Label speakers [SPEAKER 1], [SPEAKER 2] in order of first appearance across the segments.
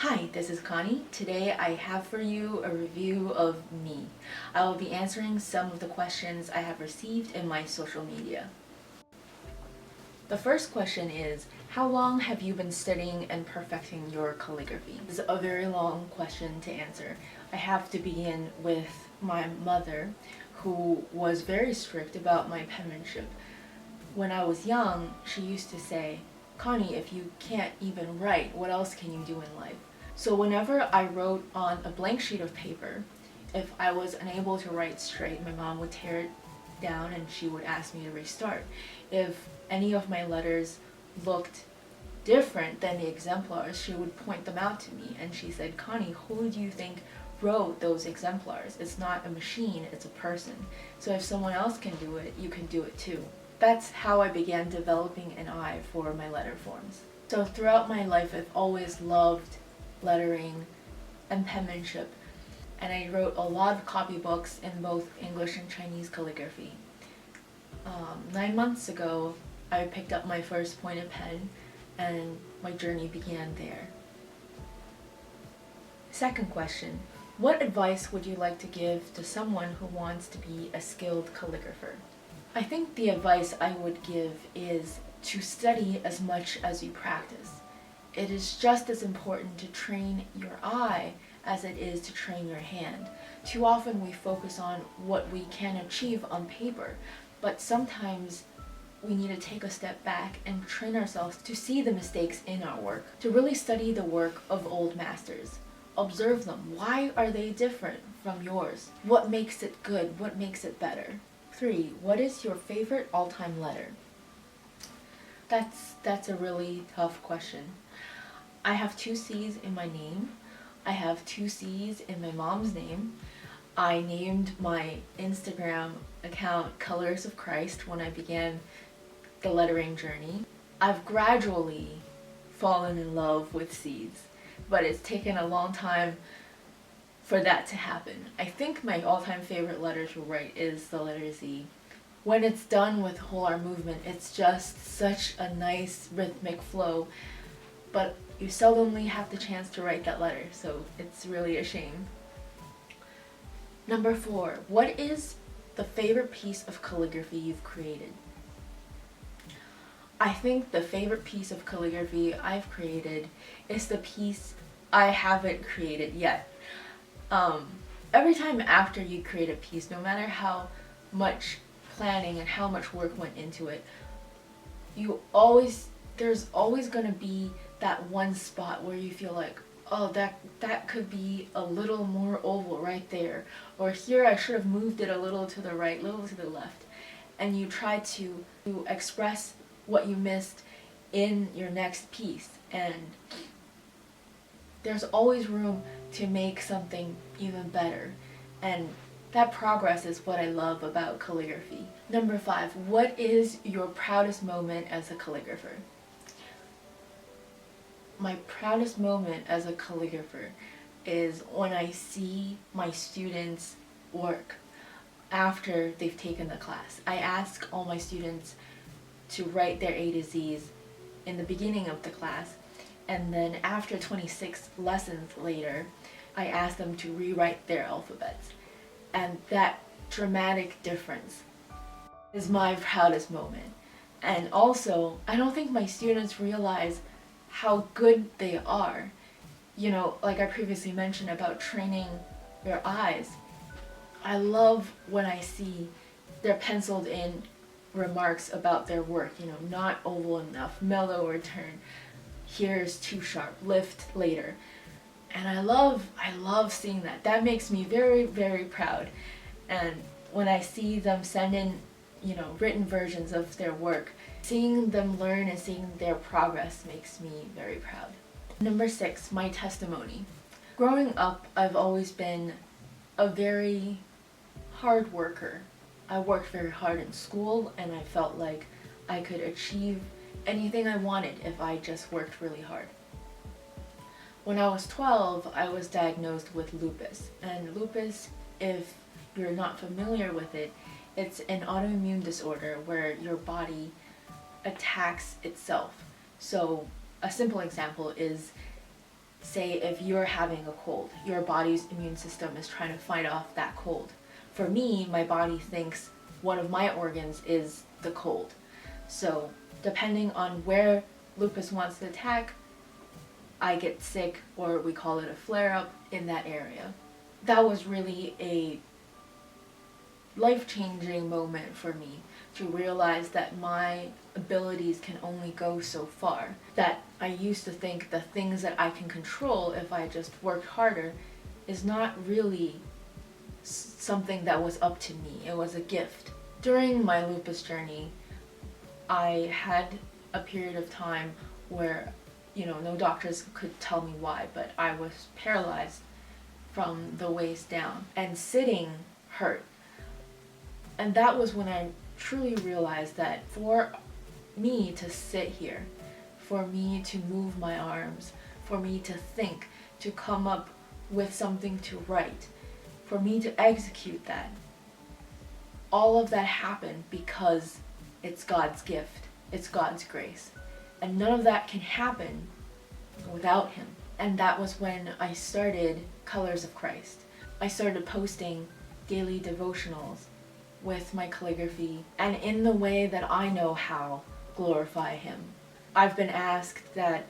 [SPEAKER 1] Hi, this is Connie. Today I have for you a review of me. I will be answering some of the questions I have received in my social media. The first question is, how long have you been studying and perfecting your calligraphy? This is a very long question to answer. I have to begin with my mother, who was very strict about my penmanship. When I was young, she used to say, "Connie, if you can't even write, what else can you do in life?" So whenever I wrote on a blank sheet of paper, if I was unable to write straight, my mom would tear it down and she would ask me to restart. If any of my letters looked different than the exemplars, she would point them out to me and she said, "Connie, who do you think wrote those exemplars? It's not a machine, it's a person. So if someone else can do it, you can do it too." That's how I began developing an eye for my letter forms. So throughout my life, I've always loved lettering and penmanship, and I wrote a lot of copybooks in both English and Chinese calligraphy. 9 months ago, I picked up my first pointed pen, and my journey began there. Second question, what advice would you like to give to someone who wants to be a skilled calligrapher? I think the advice I would give is to study as much as you practice. It is just as important to train your eye as it is to train your hand. Too often we focus on what we can achieve on paper, but sometimes we need to take a step back and train ourselves to see the mistakes in our work, to really study the work of old masters. Observe them. Why are they different from yours? What makes it good? What makes it better? 3. What is your favorite all-time letter? That's a really tough question. I have 2 C's in my name. I have 2 C's in my mom's name. I named my Instagram account Colors of Christ when I began the lettering journey. I've gradually fallen in love with C's, but it's taken a long time for that to happen. I think my all-time favorite letter to write is the letter Z. When it's done with whole arm movement, it's just such a nice rhythmic flow, but you seldomly have the chance to write that letter, so it's really a shame. Number 4, what is the favorite piece of calligraphy you've created? I think the favorite piece of calligraphy I've created is the piece I haven't created yet. Every time after you create a piece, no matter how much planning and how much work went into it, there's always going to be that one spot where you feel like, oh, that could be a little more oval right there, or here I should have moved it a little to the right, a little to the left, and you try to express what you missed in your next piece, and there's always room to make something even better, and that progress is what I love about calligraphy. Number 5, what is your proudest moment as a calligrapher? My proudest moment as a calligrapher is when I see my students' work after they've taken the class. I ask all my students to write their A to Z's in the beginning of the class, and then after 26 lessons later, I ask them to rewrite their alphabets. And that dramatic difference is my proudest moment. And also, I don't think my students realize how good they are. You know, like I previously mentioned about training your eyes. I love when I see their penciled in remarks about their work, you know, not oval enough, mellow or turn, here's too sharp, lift later. And I love seeing that. That makes me very, very proud. And when I see them send in, you know, written versions of their work, seeing them learn and seeing their progress makes me very proud. Number 6, my testimony. Growing up, I've always been a very hard worker. I worked very hard in school, and I felt like I could achieve anything I wanted if I just worked really hard. When I was 12, I was diagnosed with lupus. And lupus, if you're not familiar with it, it's an autoimmune disorder where your body attacks itself. So a simple example is say if you're having a cold, your body's immune system is trying to fight off that cold. For me, my body thinks one of my organs is the cold. So depending on where lupus wants to attack, I get sick, or we call it a flare-up, in that area. That was really a life-changing moment for me, to realize that my abilities can only go so far. That I used to think the things that I can control if I just worked harder is not really something that was up to me. It was a gift. During my lupus journey, I had a period of time where, no doctors could tell me why, but I was paralyzed from the waist down, and sitting hurt. And that was when I truly realized that for me to sit here, for me to move my arms, for me to think, to come up with something to write, for me to execute that, all of that happened because it's God's gift, it's God's grace. And none of that can happen without Him. And that was when I started Colors of Christ. I started posting daily devotionals with my calligraphy, and in the way that I know how, glorify Him. I've been asked that,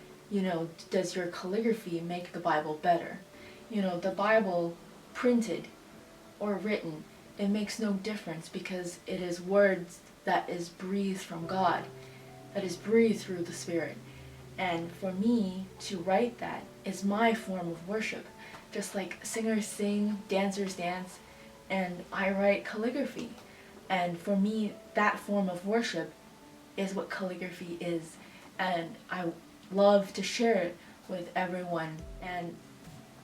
[SPEAKER 1] does your calligraphy make the Bible better? The Bible printed or written, it makes no difference, because it is words that is breathed from God, that is breathed through the Spirit. And for me to write that is my form of worship. Just like singers sing, dancers dance, and I write calligraphy. And for me, that form of worship is what calligraphy is. And I love to share it with everyone. And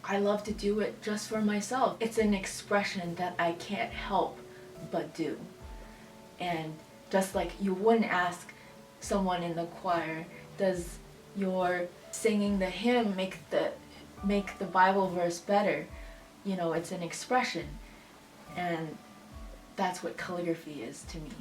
[SPEAKER 1] I love to do it just for myself. It's an expression that I can't help but do. And just like you wouldn't ask someone in the choir, does your singing the hymn make the Bible verse better? It's an expression. And that's what calligraphy is to me.